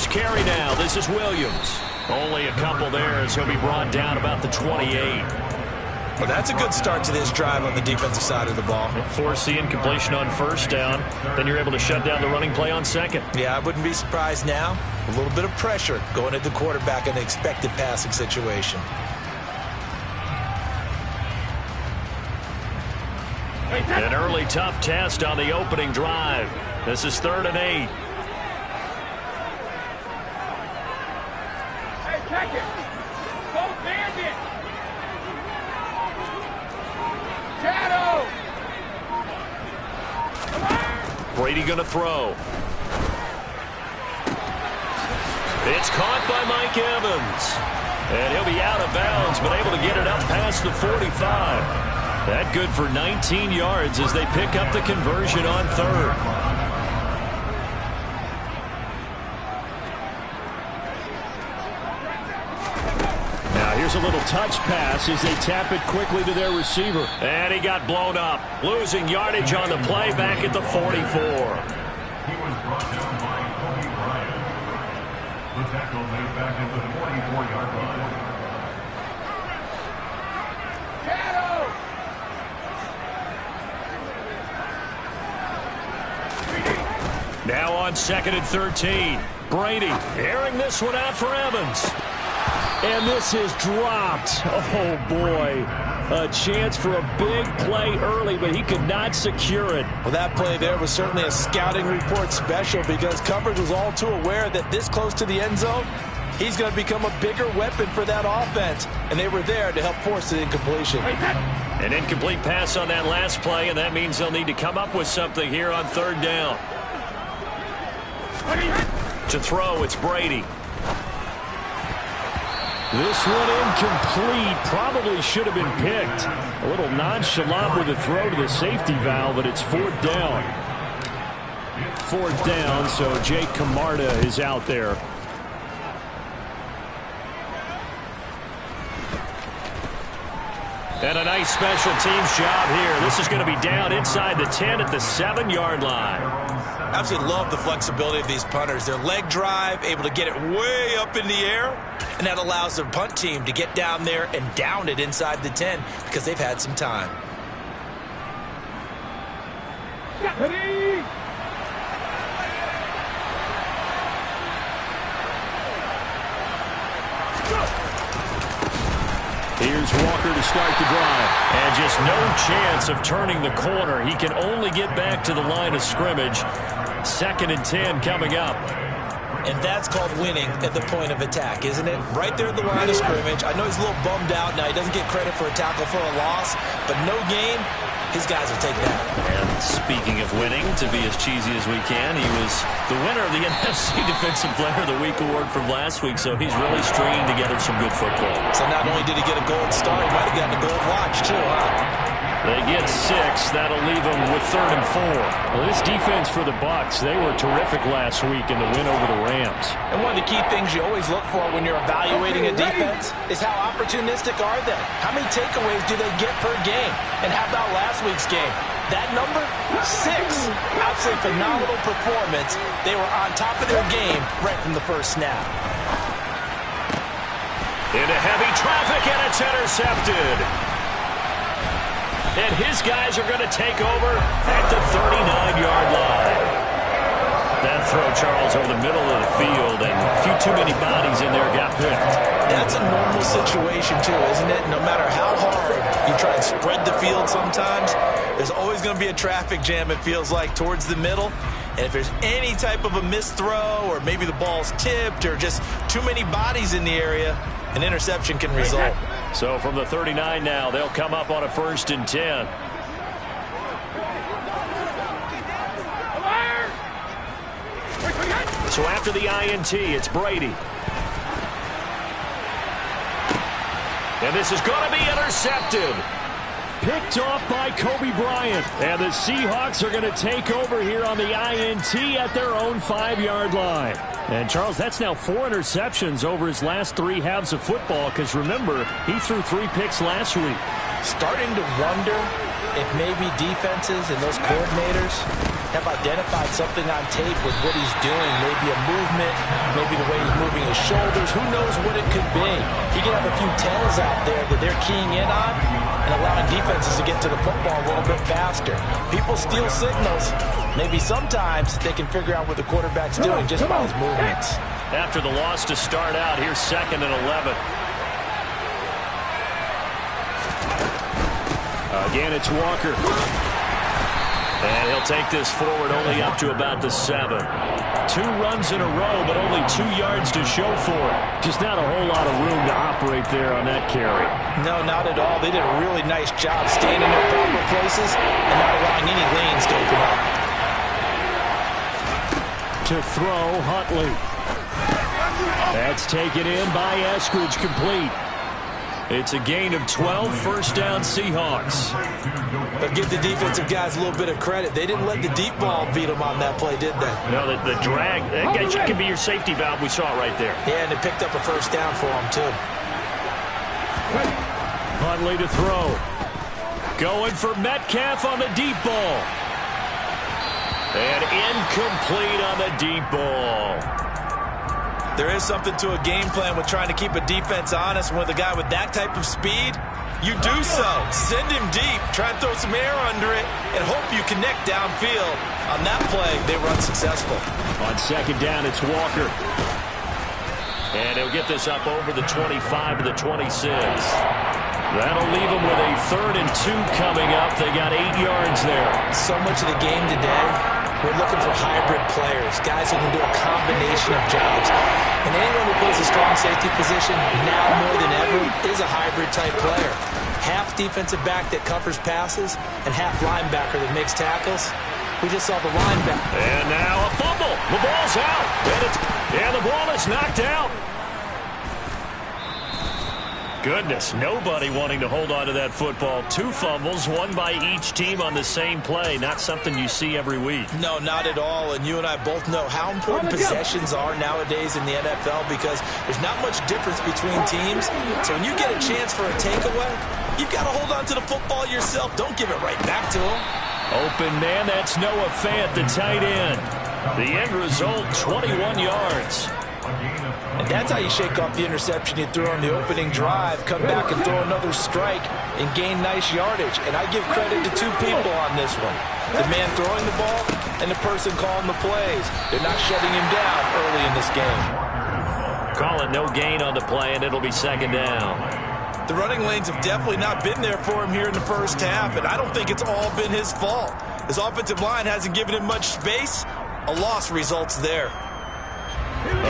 first carry now. This is Williams. Only a couple there as he'll be brought down about the 28. Well, that's a good start to this drive on the defensive side of the ball. Force the incompletion on first down. Then you're able to shut down the running play on second. Yeah, I wouldn't be surprised now. A little bit of pressure going at the quarterback in an expected passing situation. An early tough test on the opening drive. This is 3rd and 8. Hey, check it. Go bandit. Shadow. Brady going to throw. It's caught by Mike Evans. And he'll be out of bounds, but able to get it up past the 45. That good for 19 yards as they pick up the conversion on 3rd. Now here's a little touch pass as they tap it quickly to their receiver. And he got blown up. Losing yardage on the play back at the 44. He was brought down by Kobe Bryant. The tackle made back at the 44-yard line. Now on 2nd and 13. Brady airing this one out for Evans. And this is dropped. Oh, boy. A chance for a big play early, but he could not secure it. Well, that play there was certainly a scouting report special because coverage was all too aware that this close to the end zone, he's going to become a bigger weapon for that offense. And they were there to help force the incompletion. An incomplete pass on that last play, and that means they'll need to come up with something here on 3rd down. To throw, it's Brady. This one incomplete. Probably should have been picked. A little nonchalant with the throw to the safety valve, but it's 4th down. 4th down, so Jake Camarda is out there. And a nice special teams job here. This is going to be down inside the 10 at the 7-yard line. Absolutely love the flexibility of these punters. Their leg drive, able to get it way up in the air, and that allows their punt team to get down there and down it inside the 10 because they've had some time. Here's Walker to start the drive. And just no chance of turning the corner. He can only get back to the line of scrimmage. 2nd and 10 coming up. And that's called winning at the point of attack, isn't it? Right there at the line of scrimmage. I know he's a little bummed out now. He doesn't get credit for a tackle for a loss, but no gain, his guys will take that. And speaking of winning, to be as cheesy as we can, he was the winner of the NFC Defensive Player of the Week award from last week, so he's really stringing together some good football. So not only did he get a gold star, he might have gotten a gold watch too, huh? They get 6. That'll leave them with 3rd and 4. Well, this defense for the Bucs, they were terrific last week in the win over the Rams. And one of the key things you always look for when you're evaluating a defense is how opportunistic are they? How many takeaways do they get per game? And how about last week's game? That number? 6. Absolutely phenomenal performance. They were on top of their game right from the first snap. Into heavy traffic, and it's intercepted. And his guys are going to take over at the 39-yard line. That throw, Charles, over the middle of the field, and a few too many bodies in there got picked. That's a normal situation, too, isn't it? No matter how hard you try and spread the field sometimes, there's always going to be a traffic jam, it feels like, towards the middle. And if there's any type of a missed throw, or maybe the ball's tipped, or just too many bodies in the area, an interception can result. So from the 39 now, they'll come up on a 1st and 10. So after the INT, it's Brady. And this is going to be intercepted. Picked off by Kobe Bryant. And the Seahawks are going to take over here on the INT at their own 5-yard line. And, Charles, that's now 4 interceptions over his last 3 halves of football because, remember, he threw 3 picks last week. Starting to wonder if maybe defenses and those coordinators have identified something on tape with what he's doing. Maybe a movement, maybe the way he's moving his shoulders. Who knows what it could be? He could have a few tells out there that they're keying in on and allowing defenses to get to the football a little bit faster. People steal signals. Maybe sometimes they can figure out what the quarterback's doing just by his movements. After the loss to start out, here's 2nd and 11. Again, it's Walker. And he'll take this forward only up to about the 7. 2 runs in a row, but only 2 yards to show for it. Just not a whole lot of room to operate there on that carry. No, not at all. They did a really nice job staying in their proper places and not allowing any lanes to open up. To throw, Huntley. That's taken in by Eskridge, complete. It's a gain of 12, first down Seahawks. But give the defensive guys a little bit of credit. They didn't let the deep ball beat them on that play, did they? No, the drag, that can be your safety valve. We saw it right there. Yeah, and it picked up a first down for them, too. Huntley to throw. Going for Metcalf on the deep ball. And incomplete on the deep ball. There is something to a game plan with trying to keep a defense honest. With a guy with that type of speed, you do so. Send him deep, try and throw some air under it, and hope you connect downfield. On that play, they were unsuccessful. On 2nd down, it's Walker. And he'll get this up over the 25 to the 26. That'll leave them with a 3rd and 2 coming up. They got 8 yards there. So much of the game today, we're looking for hybrid players, guys who can do a combination of jobs. And anyone who plays a strong safety position, now more than ever, is a hybrid-type player. Half defensive back that covers passes and half linebacker that makes tackles. We just saw the linebacker. And now a fumble. The ball's out. And the ball is knocked out. Goodness, nobody wanting to hold on to that football. 2 fumbles, 1 by each team on the same play. Not something you see every week. No, not at all. And you and I both know how important possessions are nowadays in the NFL because there's not much difference between teams. So when you get a chance for a takeaway, you've got to hold on to the football yourself. Don't give it right back to him. Open man, that's Noah Fant, the tight end. The end result, 21 yards. And that's how you shake off the interception you threw on the opening drive, come back and throw another strike and gain nice yardage. And I give credit to 2 people on this one. The man throwing the ball and the person calling the plays. They're not shutting him down early in this game. Call it no gain on the play, and it'll be 2nd down. The running lanes have definitely not been there for him here in the first half, and I don't think it's all been his fault. His offensive line hasn't given him much space. A loss results there.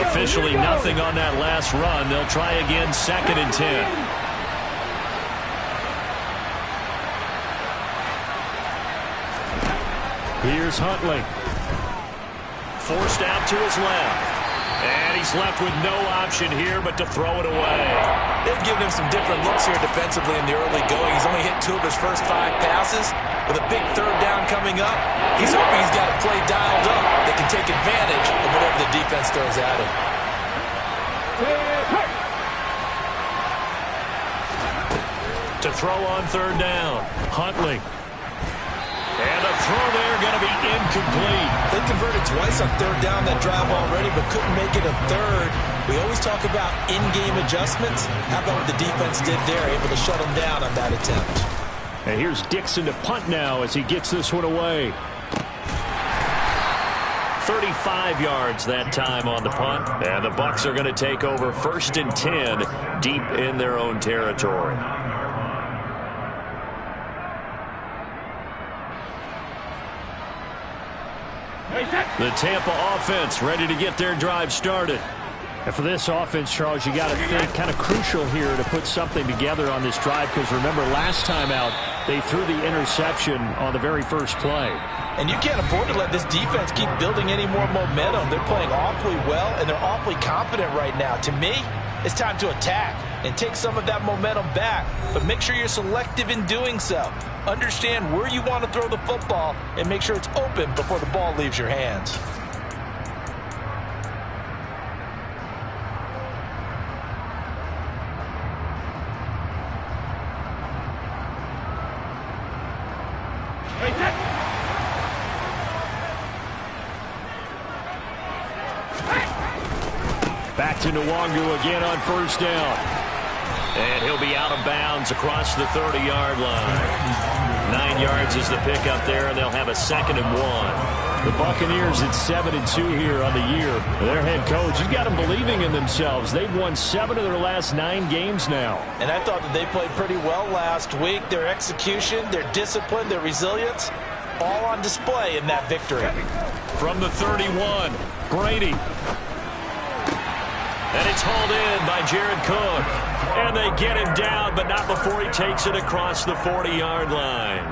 Officially nothing on that last run. They'll try again, 2nd and 10. Here's Huntley. Forced out to his left. And he's left with no option here but to throw it away. They've given him some different looks here defensively in the early going. He's only hit 2 of his first 5 passes. With a big 3rd down coming up, he's hoping he's got a play dialed up that can take advantage of whatever the defense throws at him. To throw on 3rd down, Huntley. And a throw there going to be incomplete. They converted twice on 3rd down that drive already, but couldn't make it a 3rd. We always talk about in-game adjustments. How about what the defense did there, able to shut them down on that attempt. And here's Dixon to punt now as he gets this one away. 35 yards that time on the punt. And the Bucs are going to take over 1st and 10 deep in their own territory. The Tampa offense ready to get their drive started. And for this offense, Charles, you got to think kind of crucial here to put something together on this drive because remember last time out they threw the interception on the very first play. And you can't afford to let this defense keep building any more momentum. They're playing awfully well and they're awfully confident right now. To me, it's time to attack and take some of that momentum back. But make sure you're selective in doing so. Understand where you want to throw the football and make sure it's open before the ball leaves your hands. to Nwangu again on first down. And he'll be out of bounds across the 30-yard line. 9 yards is the pickup there, and they'll have a 2nd and 1. The Buccaneers at 7-2 here on the year. Their head coach, he's got them believing in themselves. They've won 7 of their last 9 games now. And I thought that they played pretty well last week. Their execution, their discipline, their resilience, all on display in that victory. From the 31, Brady. And it's hauled in by Jared Cook. And they get him down, but not before he takes it across the 40-yard line.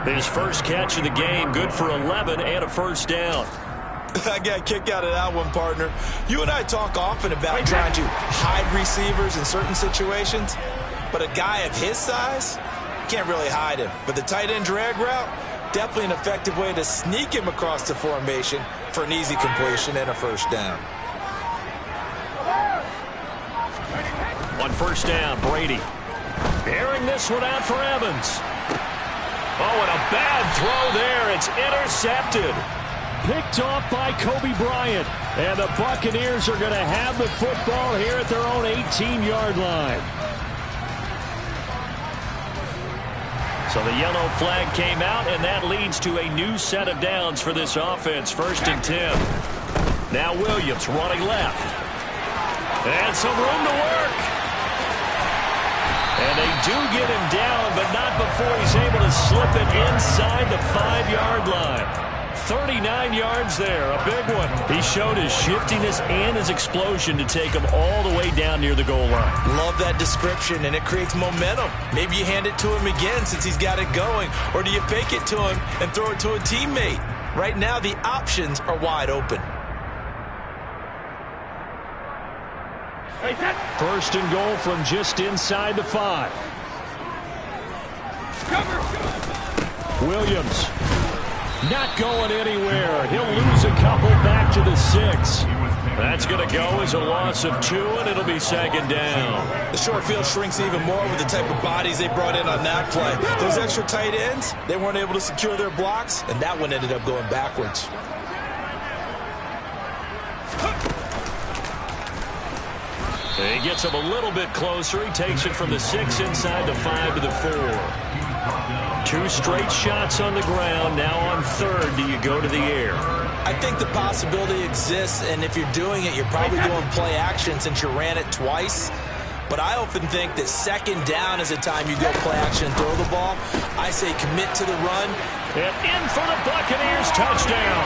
His first catch of the game, good for 11 and a first down. I got a kick out of that one, partner. You and I talk often about trying to hide receivers in certain situations, but a guy of his size can't really hide him. But the tight end drag route, definitely an effective way to sneak him across the formation for an easy completion and a first down. On first down, Brady. Airing this one out for Evans. Oh, and a bad throw there. It's intercepted. Picked off by Kobe Bryant. And the Buccaneers are going to have the football here at their own 18-yard line. So the yellow flag came out, and that leads to a new set of downs for this offense. 1st and 10. Now Williams running left. And some room to work. And they do get him down, but not before he's able to slip it inside the 5-yard line. 39 yards there, a big one. He showed his shiftiness and his explosion to take him all the way down near the goal line. Love that description, and it creates momentum. Maybe you hand it to him again since he's got it going, or do you fake it to him and throw it to a teammate? Right now, the options are wide open. 1st and goal from just inside the 5. Williams not going anywhere. He'll lose a couple back to the 6. That's going to go as a loss of 2, and it'll be 2nd down. The short field shrinks even more with the type of bodies they brought in on that play. Those extra tight ends, they weren't able to secure their blocks, and that one ended up going backwards. He gets him a little bit closer. He takes it from the 6 inside the 5 to the 4. 2 straight shots on the ground. Now on 3rd, do you go to the air? I think the possibility exists, and if you're doing it, you're probably doing play action since you ran it twice. But I often think that 2nd down is the time you go play action and throw the ball. I say commit to the run. And in for the Buccaneers, touchdown.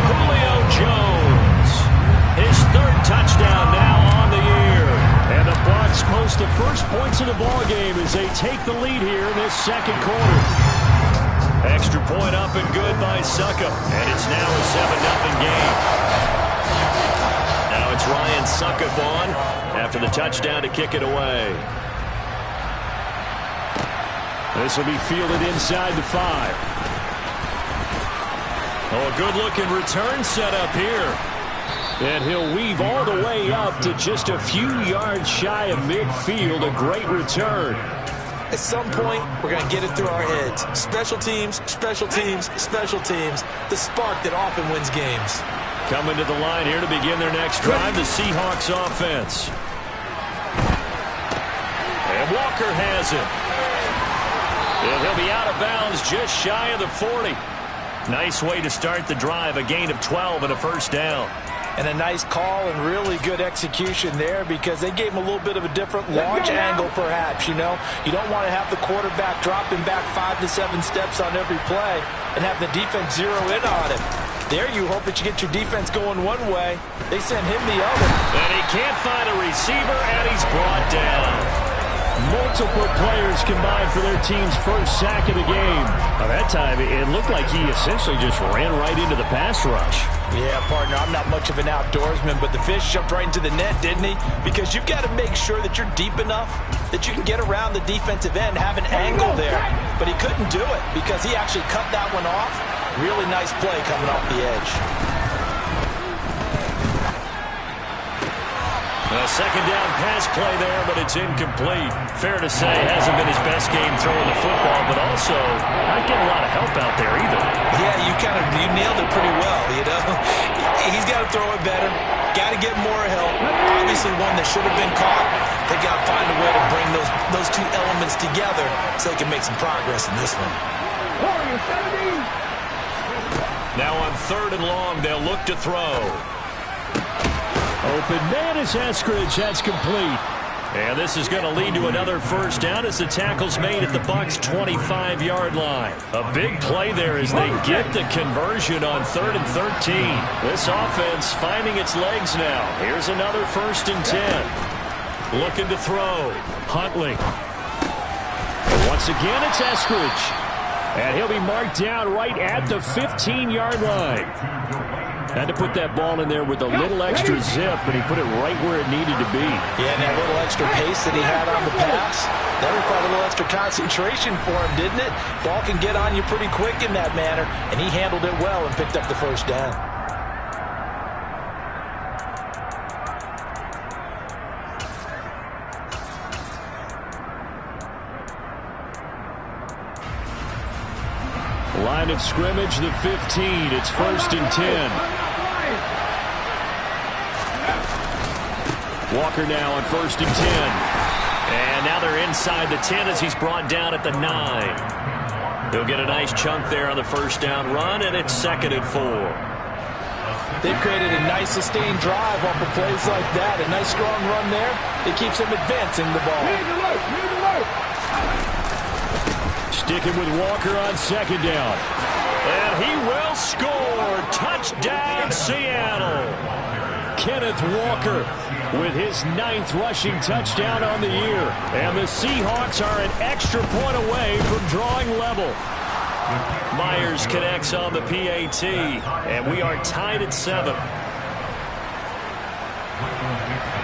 Julio Jones. His 3rd touchdown now on the year. And the Bucs post the first points of the ballgame as they take the lead here in this 2nd quarter. Extra point up and good by Succop. And it's now a 7-0 game. Now it's Ryan Succop on after the touchdown to kick it away. This will be fielded inside the 5. Oh, a good-looking return set up here. And he'll weave all the way up to just a few yards shy of midfield. A great return. At some point, we're going to get it through our heads. Special teams, special teams, special teams. The spark that often wins games. Coming to the line here to begin their next drive, the Seahawks offense. And Walker has it. And he'll be out of bounds just shy of the 40. Nice way to start the drive, a gain of 12 and a first down. And a nice call and really good execution there because they gave him a little bit of a different launch angle perhaps, you know. You don't want to have the quarterback dropping back 5 to 7 steps on every play and have the defense zero in on him. There you hope that you get your defense going one way. They send him the other. And he can't find a receiver, and he's brought down. Multiple players combined for their team's first sack of the game. By that time, it looked like he essentially just ran right into the pass rush. Yeah, partner, I'm not much of an outdoorsman, but the fish jumped right into the net, didn't he? Because you've got to make sure that you're deep enough that you can get around the defensive end, have an angle there. But he couldn't do it because he actually cut that one off. Really nice play coming off the edge. A 2nd down pass play there, but it's incomplete. Fair to say, hasn't been his best game throwing the football, but also not getting a lot of help out there either. Yeah, you nailed it pretty well, you know. He's got to throw it better. Got to get more help. Obviously one that should have been caught. They got to find a way to bring those two elements together so they can make some progress in this one. Now on 3rd and long, they'll look to throw. Open man is Eskridge. That's complete. And this is going to lead to another first down as the tackle's made at the Bucs' 25-yard line. A big play there as they get the conversion on 3rd and 13. This offense finding its legs now. Here's another 1st and 10. Looking to throw. Huntley. Once again, it's Eskridge. And he'll be marked down right at the 15-yard line. Had to put that ball in there with a little extra zip, but he put it right where it needed to be. Yeah, and that little extra pace that he had on the pass, that required a little extra concentration for him, didn't it? Ball can get on you pretty quick in that manner, and he handled it well and picked up the first down. Line of scrimmage, the 15. It's 1st and 10. Walker now on 1st and 10. And now they're inside the 10 as he's brought down at the 9. He'll get a nice chunk there on the first down run, and it's 2nd and 4. They've created a nice sustained drive off of plays like that. A nice strong run there. It keeps them advancing the ball. Sticking with Walker on 2nd down. And he will score. Touchdown, Seattle. Kenneth Walker with his 9th rushing touchdown on the year. And the Seahawks are an extra point away from drawing level. Myers connects on the PAT, and we are tied at 7.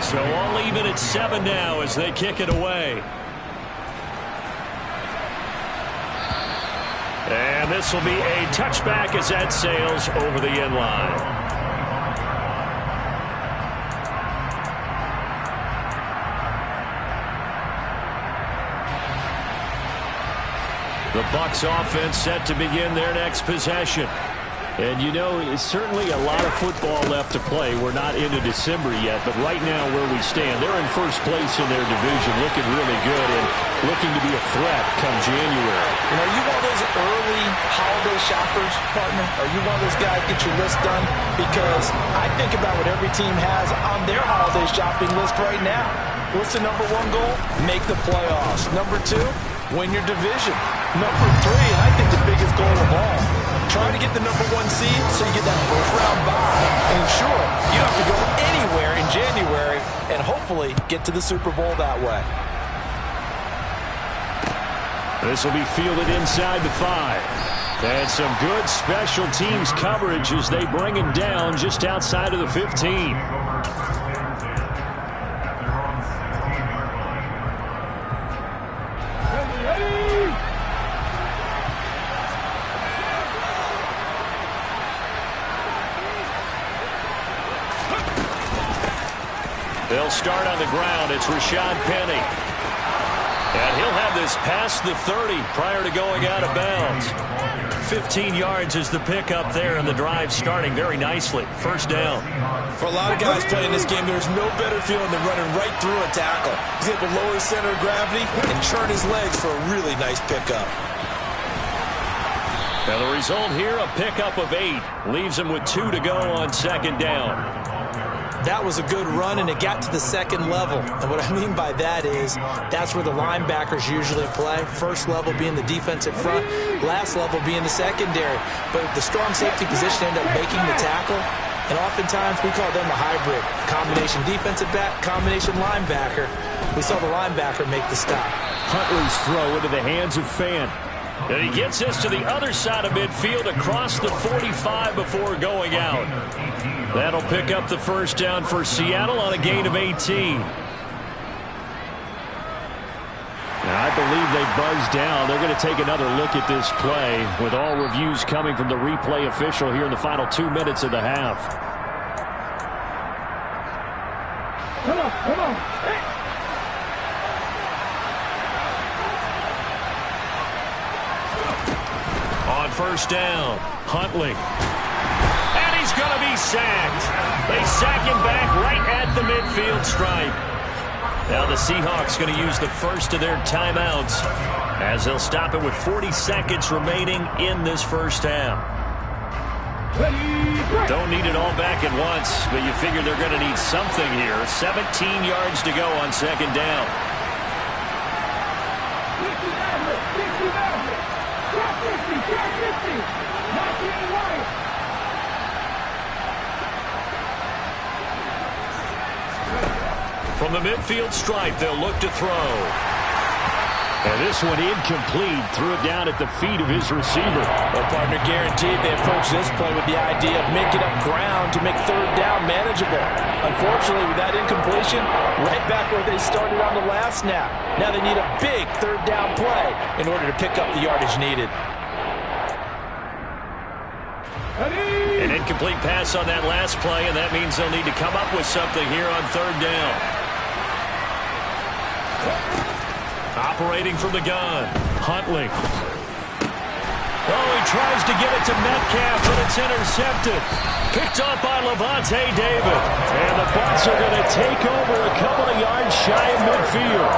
So all even at 7 now as they kick it away. And this will be a touchback as that sails over the end line. The Bucs offense set to begin their next possession. And, you know, it's certainly a lot of football left to play. We're not into December yet, but right now where we stand, they're in first place in their division, looking really good and looking to be a threat come January. You know, are you one of those early holiday shoppers, partner? Are you one of those guys get your list done? Because I think about what every team has on their holiday shopping list right now. What's the number 1 goal? Make the playoffs. Number 2, win your division. Number 3, and I think the biggest goal of all, try to get the number 1 seed so you get that first-round bye. And sure, you have to go anywhere in January and hopefully get to the Super Bowl that way. This will be fielded inside the 5. And some good special teams coverage as they bring him down just outside of the 15. They'll start on the ground. It's Rashad Penny. And he'll have this past the 30 prior to going out of bounds. 15 yards is the pickup there, and the drive starting very nicely. First down. For a lot of guys playing this game, there's no better feeling than running right through a tackle. He's able to lower his center of gravity and churn his legs for a really nice pickup. Now the result here, a pickup of 8. Leaves him with 2 to go on 2nd down. That was a good run, and it got to the 2nd level. And what I mean by that is that's where the linebackers usually play. First level being the defensive front, last level being the secondary. But the strong safety position ended up making the tackle, and oftentimes we call them a hybrid. Combination defensive back, combination linebacker. We saw the linebacker make the stop. Huntley's throw into the hands of Fan. And he gets this to the other side of midfield across the 45 before going out. That'll pick up the first down for Seattle on a gain of 18. Now, I believe they buzzed down. They're going to take another look at this play with all reviews coming from the replay official here in the final 2 minutes of the half. Come on. Hey. On first down, Huntley. And he's He's going to be sacked. They sack him back right at the midfield stripe. Now the Seahawks going to use the first of their timeouts as they'll stop it with 40 seconds remaining in this first half. Don't need it all back at once, but you figure they're going to need something here. 17 yards to go on second down. From the midfield stripe, they'll look to throw. And this one incomplete. Threw it down at the feet of his receiver. Well, partner, guaranteed they approach this play with the idea of making up ground to make third down manageable. Unfortunately, with that incompletion, right back where they started on the last snap. Now they need a big third down play in order to pick up the yardage needed. An incomplete pass on that last play, and that means they'll need to come up with something here on third down. Operating from the gun, Huntley. Oh, he tries to get it to Metcalf, but it's intercepted. Picked up by Levante David. And the Bucs are going to take over a couple of yards shy of midfield.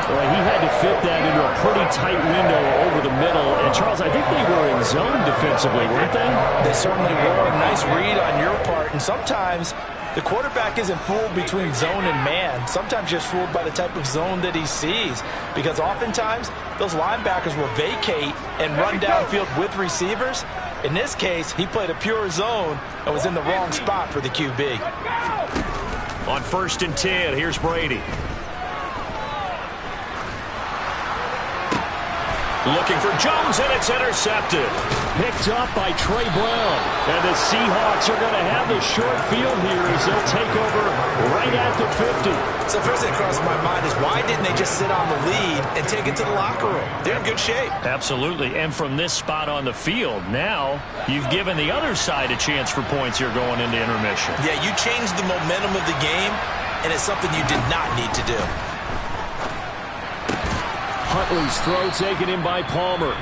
Boy, he had to fit that into a pretty tight window over the middle. And, Charles, I think they were in zone defensively, weren't they? They certainly were. Nice read on your part. And sometimes the quarterback isn't fooled between zone and man. Sometimes just fooled by the type of zone that he sees. Because oftentimes, those linebackers will vacate and run downfield with receivers. In this case, he played a pure zone and was in the wrong spot for the QB. On 1st and 10, here's Brady. Looking for Jones, and it's intercepted. Picked up by Trey Brown. And the Seahawks are going to have the short field here as they'll take over right at the 50. So first thing that crossed my mind is why didn't they just sit on the lead and take it to the locker room? They're in good shape. Absolutely. And from this spot on the field, now you've given the other side a chance for points here going into intermission. Yeah, you changed the momentum of the game, and it's something you did not need to do. Huntley's throw taken in by Palmer.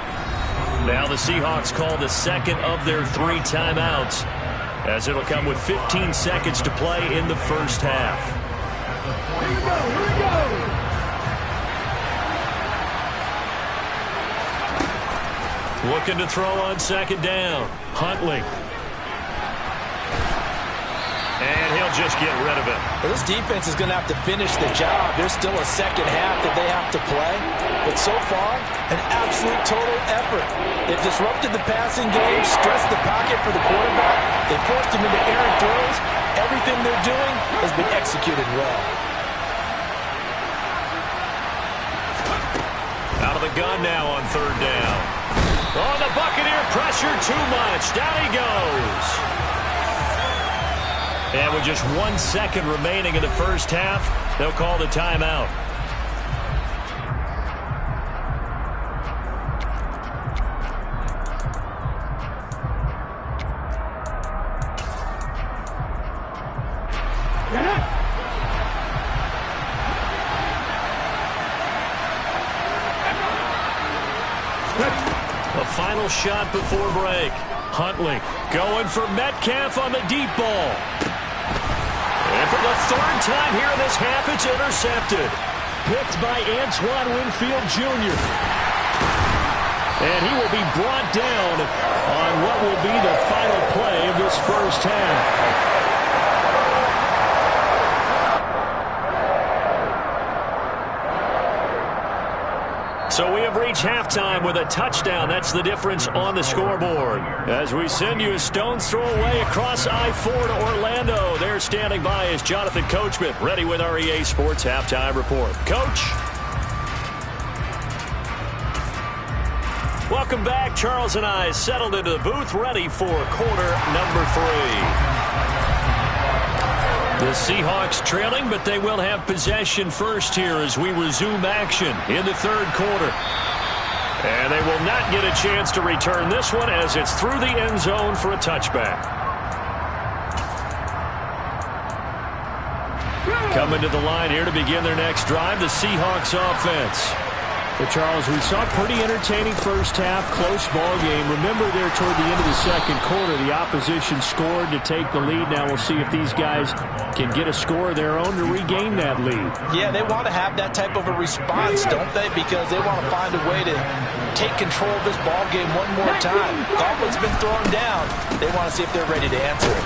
Now the Seahawks call the second of their 3 timeouts, as it'll come with 15 seconds to play in the first half. Here we go, here we go. Looking to throw on second down. Huntley. And he'll just get rid of it. Well, this defense is going to have to finish the job. There's still a second half that they have to play. But so far, an absolute total effort. They've disrupted the passing game, stressed the pocket for the quarterback. They forced him into errant throws. Everything they're doing has been executed well. Out of the gun now on third down. Oh, the Buccaneer pressure too much. Down he goes. And with just 1 second remaining in the first half, they'll call the timeout. The final shot before break. Huntley going for Metcalf on the deep ball. And for the third time here in this half, it's intercepted. Picked by Antoine Winfield Jr. And he will be brought down on what will be the final play of this first half. So we have reached halftime with a touchdown. That's the difference on the scoreboard. As we send you a stone's throw away across I-4 to Orlando. There standing by is Jonathan Coachman, ready with our EA Sports Halftime Report. Coach. Welcome back. Charles and I settled into the booth, ready for quarter number 3. The Seahawks trailing, but they will have possession first here as we resume action in the third quarter. And they will not get a chance to return this one as it's through the end zone for a touchback. Coming to the line here to begin their next drive, the Seahawks offense. Well, Charles, we saw a pretty entertaining first half, close ball game. Remember there toward the end of the second quarter, the opposition scored to take the lead. Now we'll see if these guys can get a score of their own to regain that lead. Yeah, they want to have that type of a response, don't they? Because they want to find a way to take control of this ball game one more time. Gauntlet's been thrown down. They want to see if they're ready to answer it.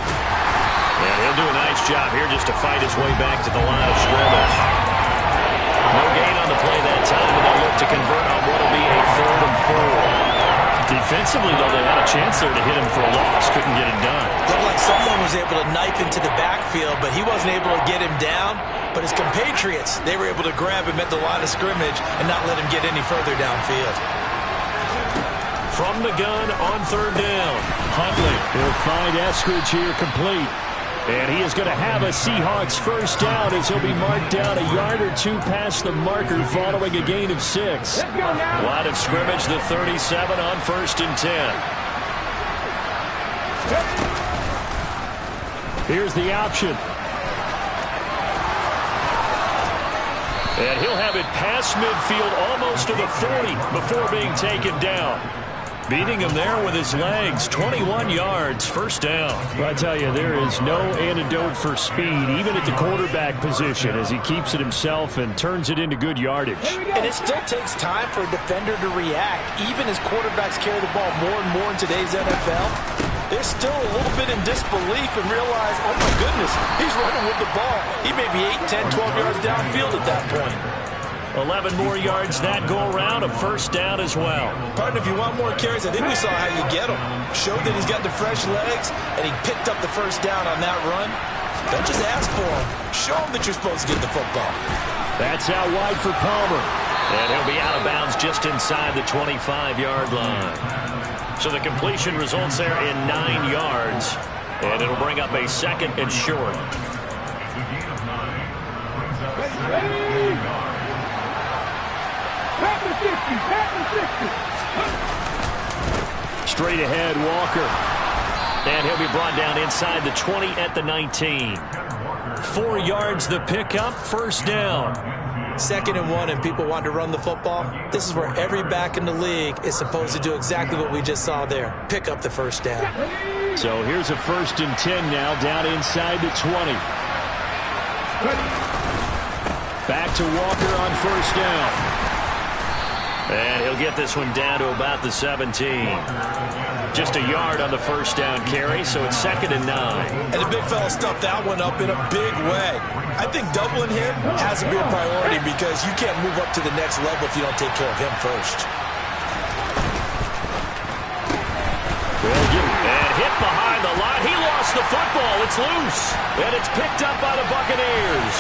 Yeah, he'll do a nice job here just to fight his way back to the line of scrimmage. No gain on the play that time, and they'll look to convert on what will be a 3rd and 4. Defensively, though, they had a chance there to hit him for a loss. Couldn't get it done. Looked like someone was able to knife into the backfield, but he wasn't able to get him down. But his compatriots, they were able to grab him at the line of scrimmage and not let him get any further downfield. From the gun on 3rd down. Huntley will find Eskridge here complete. And he is going to have a Seahawks first down as he'll be marked down a yard or two past the marker following a gain of 6. Line of scrimmage, the 37 on 1st and 10. Here's the option. And he'll have it past midfield almost to the 40 before being taken down. Beating him there with his legs. 21 yards, first down. Well, I tell you, there is no antidote for speed, even at the quarterback position, as he keeps it himself and turns it into good yardage. And it still takes time for a defender to react, even as quarterbacks carry the ball more and more in today's NFL. They're still a little bit in disbelief and realize, oh my goodness, he's running with the ball. He may be 8, 10, 12 yards downfield at that point. 11 more yards that go around, a first down as well. Partner, if you want more carries, I think we saw how you get him. Showed that he's got the fresh legs, and he picked up the first down on that run. Don't just ask for him. Show him that you're supposed to get the football. That's out wide for Palmer. And he'll be out of bounds just inside the 25-yard line. So the completion results there in 9 yards, and it'll bring up a 2nd and short. The gain of 9 brings up a 2nd yard. Straight ahead, Walker. And he'll be brought down inside the 20 at the 19. 4 yards the pickup, first down. 2nd and 1, and people want to run the football. This is where every back in the league is supposed to do exactly what we just saw there. Pick up the first down. So here's a 1st and 10 now, down inside the 20. Back to Walker on first down. And he'll get this one down to about the 17. Just a yard on the first down carry, so it's 2nd and 9. And the big fella stuffed that one up in a big way. I think doubling him has to be a priority because you can't move up to the next level if you don't take care of him first. And hit behind the line. He lost the football. It's loose. And it's picked up by the Buccaneers.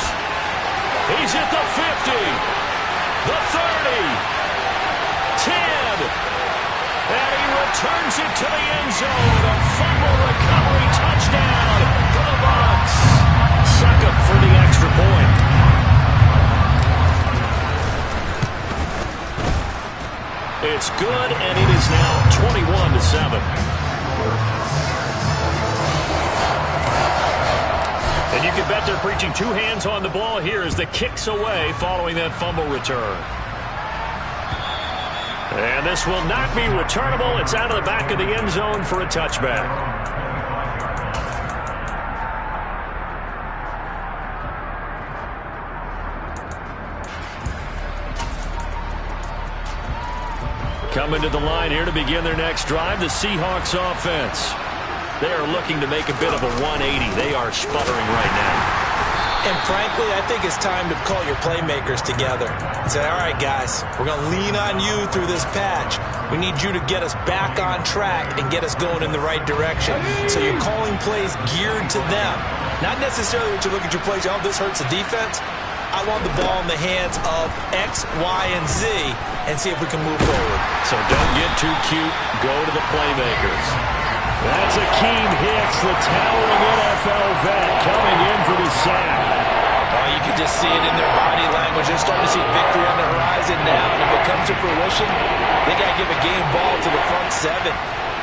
He's at the 50. The 30. 10, and he returns it to the end zone. A fumble recovery touchdown for the Bucs. Suck up for the extra point. It's good, and it is now 21-7. And you can bet they're preaching 2 hands on the ball here as the kick's away following that fumble return. And this will not be returnable. It's out of the back of the end zone for a touchback. Coming to the line here to begin their next drive, the Seahawks offense. They are looking to make a bit of a 180. They are sputtering right now. And frankly, I think it's time to call your playmakers together and say, all right, guys, we're going to lean on you through this patch. We need you to get us back on track and get us going in the right direction. So you're calling plays geared to them. Not necessarily when you look at your plays, oh, this hurts the defense. I want the ball in the hands of X, Y, and Z and see if we can move forward. So don't get too cute. Go to the playmakers. That's Akeem Hicks, the towering NFL vet, coming in for the sack. Oh, you can just see it in their body language. They're starting to see victory on the horizon now, and if it comes to fruition, they got to give a game ball to the front 7.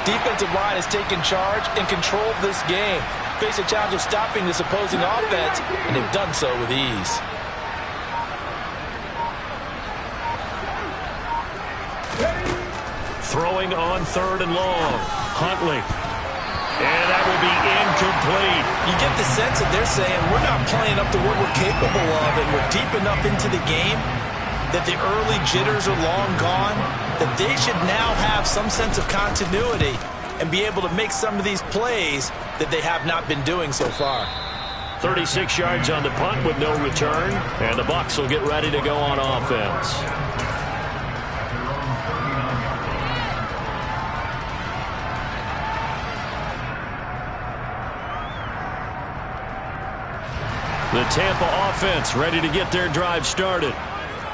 Defensive line has taken charge and controlled this game. Face a challenge of stopping this opposing offense, and they've done so with ease. Throwing on 3rd and long. Huntley. And that will be incomplete. You get the sense that they're saying we're not playing up to what we're capable of, and we're deep enough into the game that the early jitters are long gone, that they should now have some sense of continuity and be able to make some of these plays that they have not been doing so far. 36 yards on the punt with no return, and the Bucs will get ready to go on offense. The Tampa offense ready to get their drive started.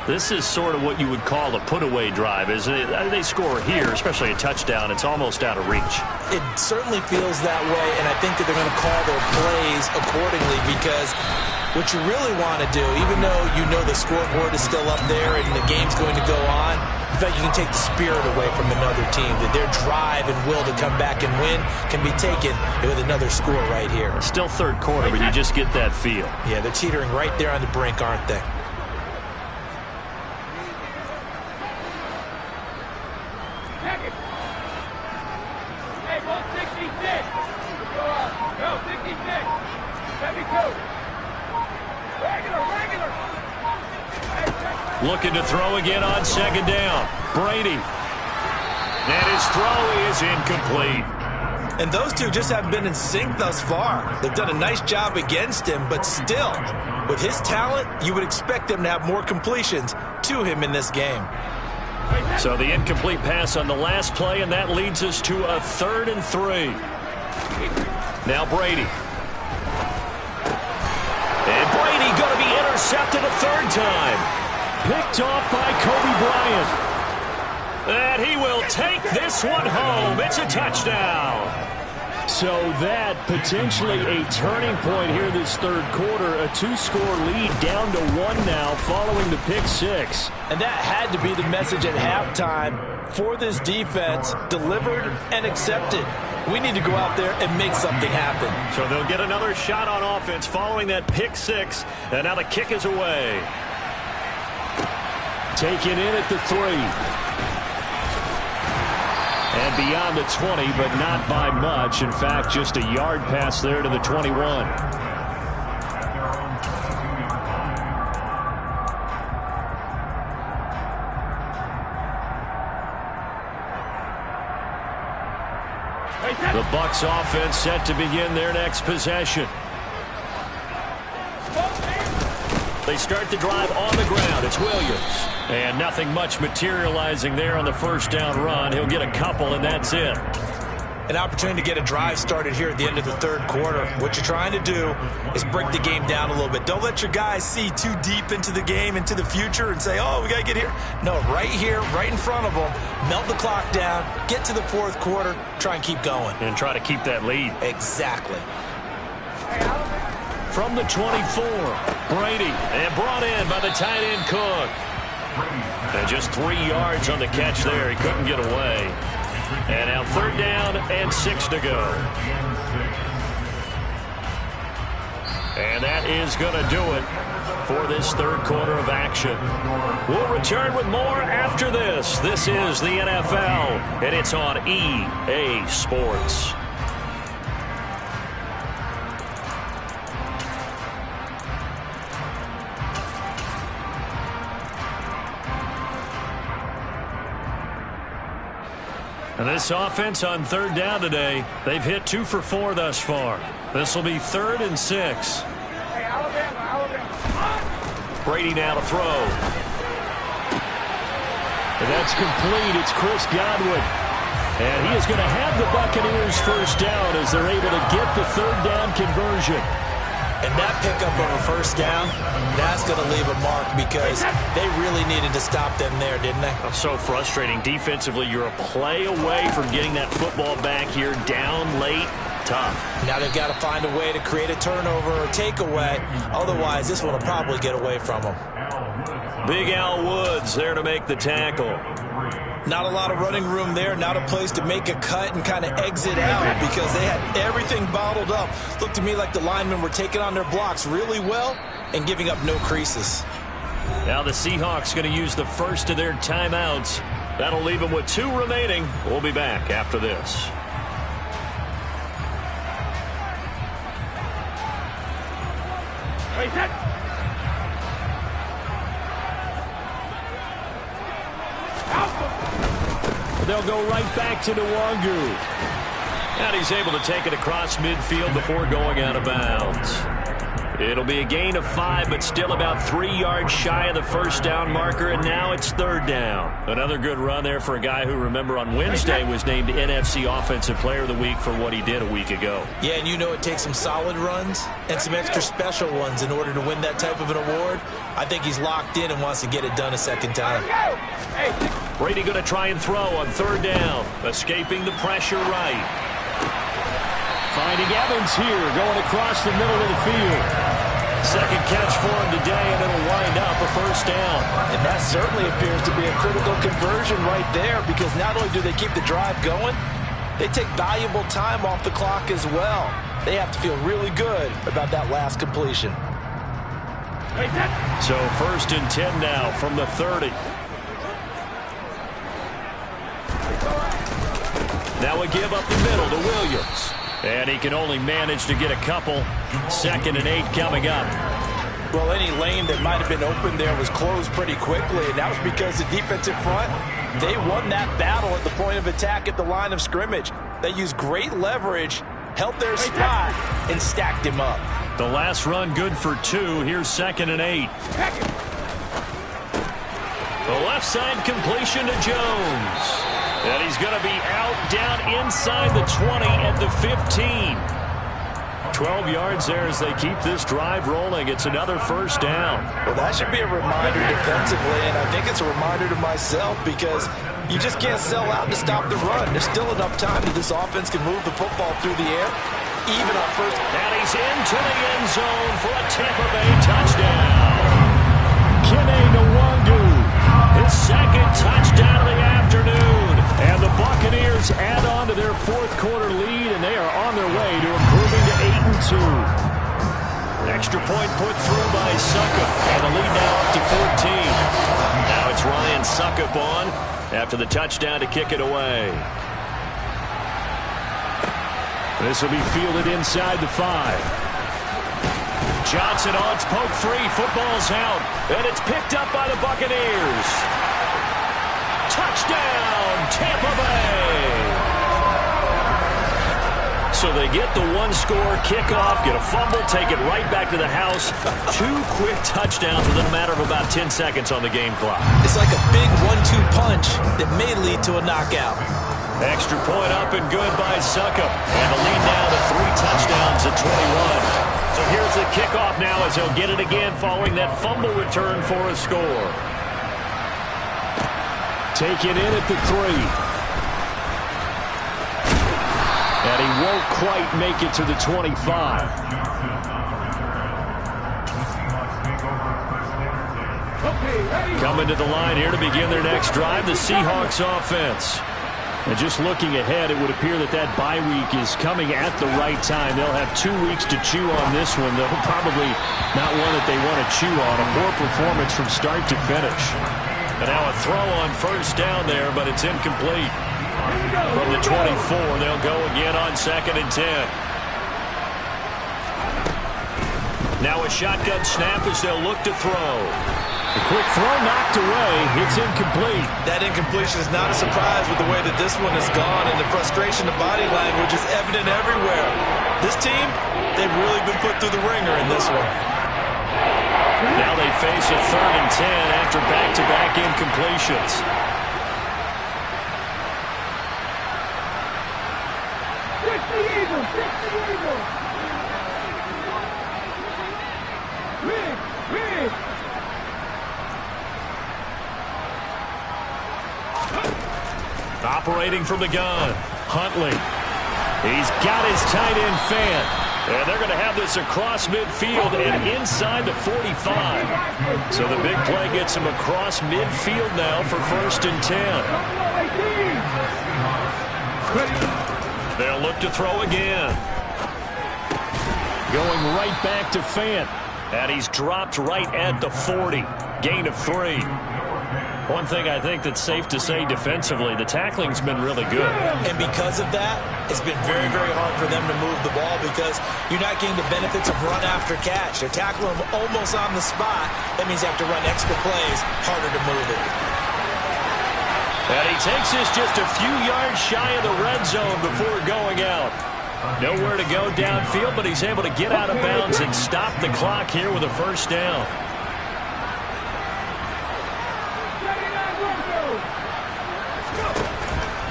This is sort of what you would call a put-away drive, isn't it? They score here, especially a touchdown. It's almost out of reach. It certainly feels that way, and I think that they're going to call their plays accordingly, because what you really want to do, even though you know the scoreboard is still up there and the game's going to go on, in fact, you can take the spirit away from another team, that their drive and will to come back and win can be taken with another score right here. Still 3rd quarter, but you just get that feel. Yeah, they're teetering right there on the brink, aren't they? Looking to throw again on 2nd down. Brady. And his throw is incomplete. And those two just haven't been in sync thus far. They've done a nice job against him, but still, with his talent, you would expect them to have more completions to him in this game. So the incomplete pass on the last play, and that leads us to a 3rd and 3. Now Brady. And Brady going to be intercepted a 3rd time. Picked off by Kobe Bryant. And he will take this one home. It's a touchdown. So that potentially a turning point here this 3rd quarter. A 2-score lead down to 1 now following the pick 6. And that had to be the message at halftime for this defense. Delivered and accepted. We need to go out there and make something happen. So they'll get another shot on offense following that pick 6. And now the kick is away. Taken in at the 3. And beyond the 20, but not by much. In fact, just a yard pass there to the 21. The Bucs offense set to begin their next possession. They start the drive on the ground. It's Williams. And nothing much materializing there on the 1st down run. He'll get a couple, and that's it. An opportunity to get a drive started here at the end of the 3rd quarter. What you're trying to do is break the game down a little bit. Don't let your guys see too deep into the game, into the future, and say, oh, we got to get here. No, right here, right in front of them. Melt the clock down, get to the 4th quarter, try and keep going. And try to keep that lead. Exactly. From the 24, Brady, and brought in by the tight end Cook. And just 3 yards on the catch there. He couldn't get away. And now 3rd down and 6 to go. And that is going to do it for this 3rd quarter of action. We'll return with more after this. This is the NFL, and it's on EA Sports. And this offense on 3rd down today, they've hit 2 for 4 thus far. This will be 3rd and 6. Brady now to throw. And that's complete. It's Chris Godwin. And he is going to have the Buccaneers 1st down as they're able to get the 3rd down conversion. And that pickup of a 1st down, that's going to leave a mark, because they really needed to stop them there, didn't they? That's so frustrating. Defensively, you're a play away from getting that football back here, down late, tough. Now they've got to find a way to create a turnover or takeaway. Otherwise, this one will probably get away from them. Big Al Woods there to make the tackle. Not a lot of running room there, not a place to make a cut and kind of exit out, because they had everything bottled up. Looked to me like the linemen were taking on their blocks really well and giving up no creases. Now the Seahawks going to use the first of their timeouts That'll leave him with 2 remaining. We'll be back after this. They'll go right back to Nwangu. And he's able to take it across midfield before going out of bounds. It'll be a gain of 5, but still about 3 yards shy of the first down marker, and now it's 3rd down. Another good run there for a guy who, remember, on Wednesday was named NFC Offensive Player of the Week for what he did a week ago. Yeah, and you know it takes some solid runs and some extra special ones in order to win that type of an award. I think he's locked in and wants to get it done a second time. Brady going to try and throw on 3rd down, escaping the pressure right. Finding Evans here, going across the middle of the field. Second catch for him today, and it'll wind up a 1st down. And that certainly appears to be a critical conversion right there, because not only do they keep the drive going, they take valuable time off the clock as well. They have to feel really good about that last completion. So 1st and 10 now from the 30. Now a give up the middle to Williams. And he can only manage to get a couple. 2nd and 8 coming up. Well, any lane that might have been open there was closed pretty quickly, and that was because the defensive front, they won that battle at the point of attack at the line of scrimmage. They used great leverage, held their spot, and stacked him up. The last run good for 2. Here's 2nd and 8. The left side completion to Jones. And he's going to be out down inside the 20 at the 15. 12 yards there as they keep this drive rolling. It's another 1st down. Well, that should be a reminder defensively, and I think it's a reminder to myself, because you just can't sell out to stop the run. There's still enough time that this offense can move the football through the air, even on 1st. And he's into the end zone for a Tampa Bay touchdown. Kene Nwangu, his 2nd touchdown of the afternoon. And the Buccaneers add on to their 4th quarter lead, and they are on their way to improving to 8-2. Extra point put through by Succop, and the lead now up to 14. Now it's Ryan Succop on after the touchdown to kick it away. This will be fielded inside the 5. Johnson on, it's poke 3, football's out, and it's picked up by the Buccaneers. Touchdown, Tampa Bay! So they get the 1-score kickoff, get a fumble, take it right back to the house. 2 quick touchdowns within a matter of about 10 seconds on the game clock. It's like a big 1-2 punch that may lead to a knockout. Extra point up and good by Succop. And the lead now to 3 touchdowns at 21. So here's the kickoff now as he'll get it again following that fumble return for a score. Take it in at the 3. And he won't quite make it to the 25. Coming to the line here to begin their next drive, the Seahawks offense. And just looking ahead, it would appear that bye week is coming at the right time. They'll have 2 weeks to chew on this one, though probably not one that they want to chew on. A poor performance from start to finish. And now a throw on 1st down there, but it's incomplete. From the 24, they'll go again on 2nd and 10. Now a shotgun snap as they'll look to throw. A quick throw knocked away. It's incomplete. That incompletion is not a surprise with the way that this one has gone, and the frustration of body language is evident everywhere. This team, they've really been put through the ringer in this one. Now they face a 3rd and 10 after back-to-back incompletions. Operating from the gun, Huntley. He's got his tight end Fant. And they're going to have this across midfield and inside the 45. So the big play gets him across midfield now for 1st and 10. They'll look to throw again. Going right back to Fant. And he's dropped right at the 40. Gain of 3. One thing I think that's safe to say defensively, the tackling's been really good. And because of that, it's been very, very hard for them to move the ball because you're not getting the benefits of run after catch. They're tackling them almost on the spot. That means they have to run extra plays, harder to move it. And he takes this just a few yards shy of the red zone before going out. Nowhere to go downfield, but he's able to get out of bounds and stop the clock here with a first down.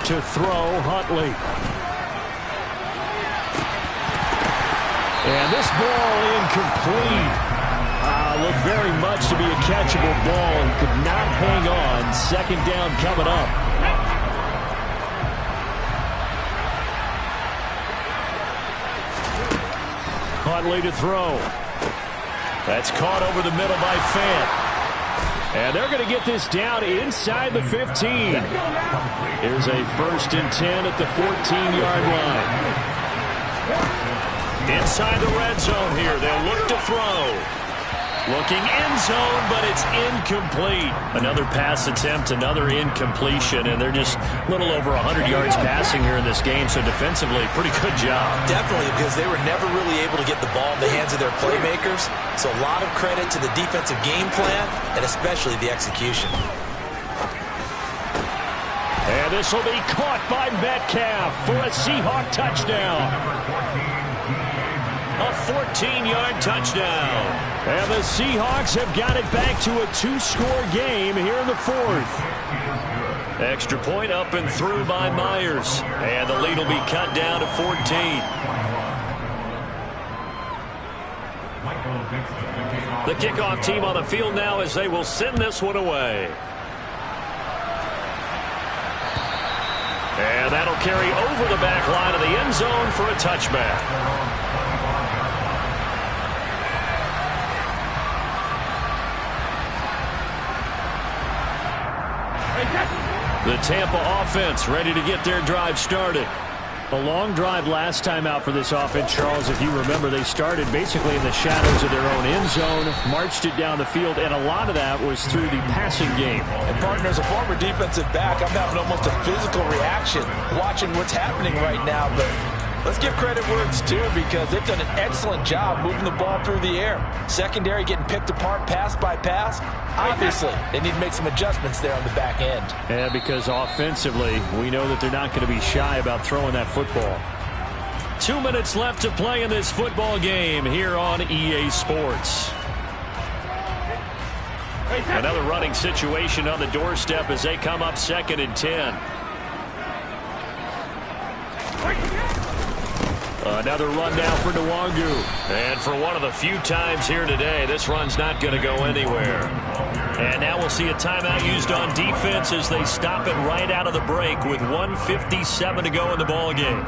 To throw, Huntley. And this ball incomplete. Looked very much to be a catchable ball and could not hang on. Second down coming up. Huntley to throw. That's caught over the middle by Fant. And they're going to get this down inside the 15. Here's a 1st and 10 at the 14-yard line. Inside the red zone here. They'll look to throw. Looking end zone, but it's incomplete. Another pass attempt, another incompletion, and they're just a little over 100 yards passing here in this game, so defensively, pretty good job. Definitely, because they were never really able to get the ball in the hands of their playmakers, so a lot of credit to the defensive game plan, and especially the execution. And this will be caught by Metcalf for a Seahawk touchdown. A 14-yard touchdown. And the Seahawks have got it back to a 2-score game here in the 4th. Extra point up and through by Myers. And the lead will be cut down to 14. The kickoff team on the field now as they will send this one away. And that'll carry over the back line of the end zone for a touchback. The Tampa offense ready to get their drive started. A long drive last time out for this offense, Charles. If you remember, they started basically in the shadows of their own end zone, marched it down the field, and a lot of that was through the passing game. And, partner, as a former defensive back, I'm having almost a physical reaction watching what's happening right now. But let's give credit where it's due because they've done an excellent job moving the ball through the air. Secondary getting picked apart pass by pass. Obviously, they need to make some adjustments there on the back end. Yeah, because offensively, we know that they're not going to be shy about throwing that football. 2 minutes left to play in this football game here on EA Sports. Another running situation on the doorstep as they come up 2nd and 10. Another run now for Nwangu. And for one of the few times here today, this run's not going to go anywhere. And now we'll see a timeout used on defense as they stop it right out of the break with 1:57 to go in the ball game.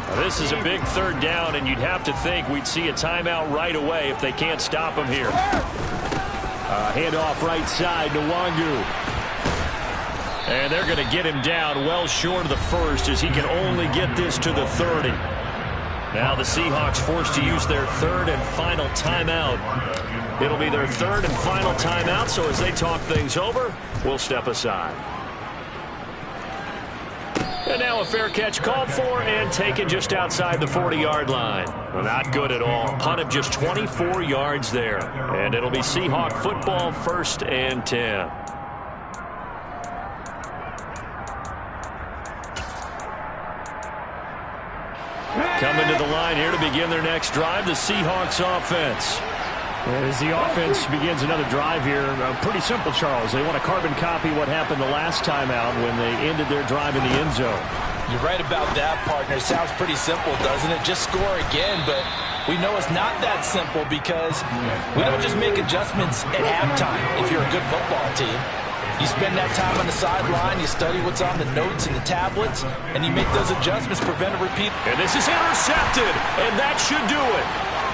Now, this is a big 3rd down, and you'd have to think we'd see a timeout right away if they can't stop him here. Handoff right side, Nwangu. And they're going to get him down well short of the 1st as he can only get this to the 30. Now the Seahawks forced to use their 3rd and final timeout. It'll be their 3rd and final timeout, so as they talk things over, we'll step aside. And now a fair catch called for and taken just outside the 40-yard line. Well, not good at all. Punt of just 24 yards there. And it'll be Seahawk football 1st and 10. Coming to the line here to begin their next drive, the Seahawks offense. As the offense begins another drive here, pretty simple, Charles. They want to carbon copy what happened the last time out when they ended their drive in the end zone. You're right about that, partner. It sounds pretty simple, doesn't it? Just score again, but we know it's not that simple because we don't just make adjustments at halftime if you're a good football team. You spend that time on the sideline, you study what's on the notes and the tablets, and you make those adjustments, prevent a repeat. And this is intercepted, and that should do it.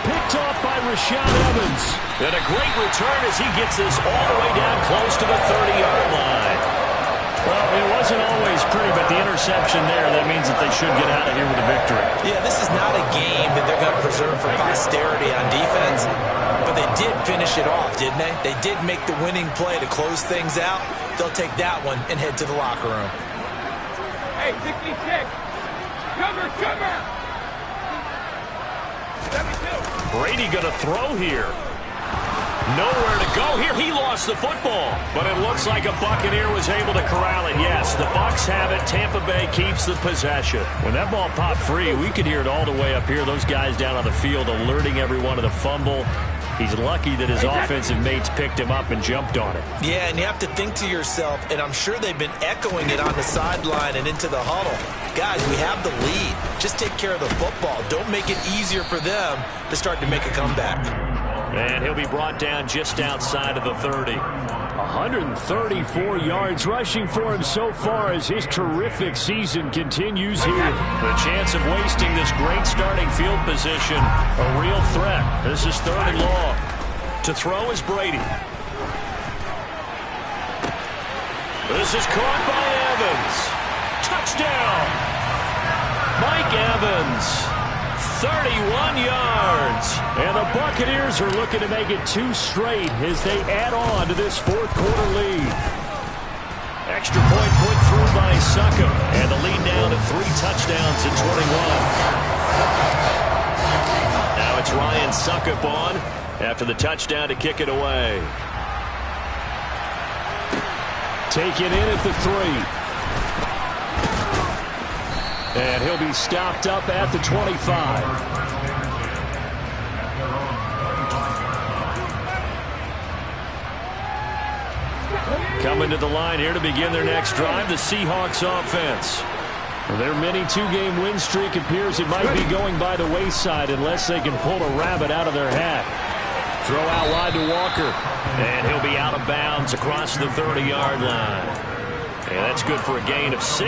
Picked off by Rashaan Evans. And a great return as he gets this all the way down close to the 30-yard line. Well, it wasn't always pretty, but the interception interception there. That means that they should get out of here with a victory. Yeah, this is not a game that they're going to preserve for posterity on defense, but they did finish it off, didn't they? They did make the winning play to close things out. They'll take that one and head to the locker room. Hey, 66. Cover, cover. 72. Brady going to throw here. Nowhere to go here. He lost the football, but it looks like a Buccaneer was able to corral it. Yes, the Bucs have it. Tampa Bay keeps the possession. When that ball popped free, we could hear it all the way up here. Those guys down on the field alerting everyone of the fumble. He's lucky that his offensive mates picked him up and jumped on it. Yeah, and you have to think to yourself, and I'm sure they've been echoing it on the sideline and into the huddle. Guys, we have the lead. Just take care of the football. Don't make it easier for them to start to make a comeback. And he'll be brought down just outside of the 30. 134 yards rushing for him so far as his terrific season continues here. The chance of wasting this great starting field position, a real threat. This is 3rd and long. To throw is Brady. This is caught by Evans. Touchdown! Mike Evans. 31 yards. And the Buccaneers are looking to make it 2 straight as they add on to this 4th quarter lead. Extra point put through by Suckup. And the lead down to 3 touchdowns at 21. Now it's Ryan Suckup on after the touchdown to kick it away. Taken in at the 3. And he'll be stopped up at the 25. Coming to the line here to begin their next drive, the Seahawks offense. Their mini 2-game win streak appears it might be going by the wayside unless they can pull a rabbit out of their hat. Throw out wide to Walker. And he'll be out of bounds across the 30-yard line. And that's good for a gain of 6,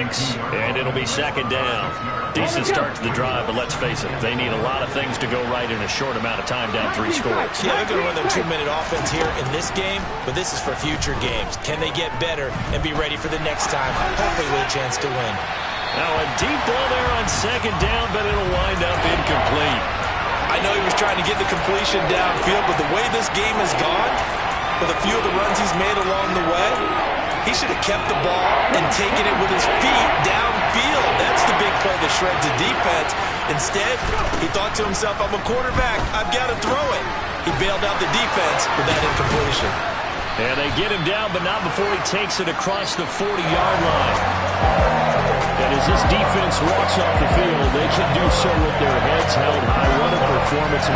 and it'll be 2nd down. Decent start to the drive, but let's face it, they need a lot of things to go right in a short amount of time down 3 scores. Yeah, they're going to run their 2-minute offense here in this game, but this is for future games. Can they get better and be ready for the next time, hopefully with a chance to win? Now a deep ball there on 2nd down, but it'll wind up incomplete. I know he was trying to get the completion downfield, but the way this game has gone, with a few of the runs he's made along the way, he should have kept the ball and taken it with his feet downfield. That's the big play that shreds the defense. Instead, he thought to himself, I'm a quarterback. I've got to throw it. He bailed out the defense with that incompletion. And they get him down, but not before he takes it across the 40-yard line. And as this defense walks off the field, they can do so with their heads held high. What a performance.